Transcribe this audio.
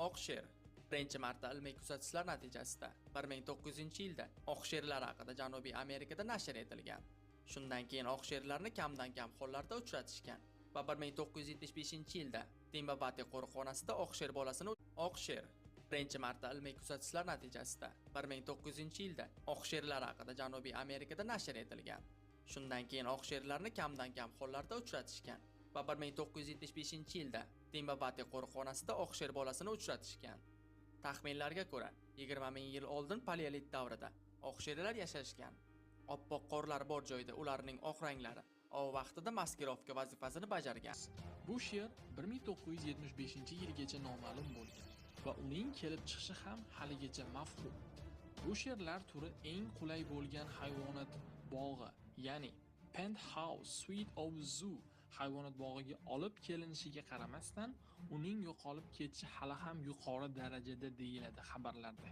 Oq sher birinchi marta ilmiy kuzatishlar natijasida 1900-yilda oq sherlar haqida Janubiy Amerikada nashr etilgan. Shundan keyin oq sherlarni kamdan kam hollarda uchratishgan va 1975-yilda Timbabati qo'riqxonasida oq sher bolasini oq sher birinchi marta ilmiy kuzatishlar natijasida 1900-yilda oq sherlar haqida Janubiy Amerikada nashr etilgan. Shundan keyin oq sherlarni kamdan kam hollarda uchratishgan va 1975-yilda Timbabati qo'riqxonasida oq sher bolasini uchratishgan. Taxminlarga ko'ra, 20 ming yil oldin paleolit davrida oq sherlar yashashgan. Oppoq qorlar bor joyda ularning oq ranglari ov vaqtida maskirovka vazifasini bajargan. Bu sher 1975-yilgacha noma'lum bo'lgan va uning kelib chiqishi ham haligacha mavhum. Bu sherlar turi eng qulay bo'lgan hayvonot bog'i, ya'ni Penthouse Suite of Zoo hayvonot bog'iga olib kelinishiga qaramasdan, uning yo'qolib ketishi hali ham yuqori darajada deyiladi xabarlarda.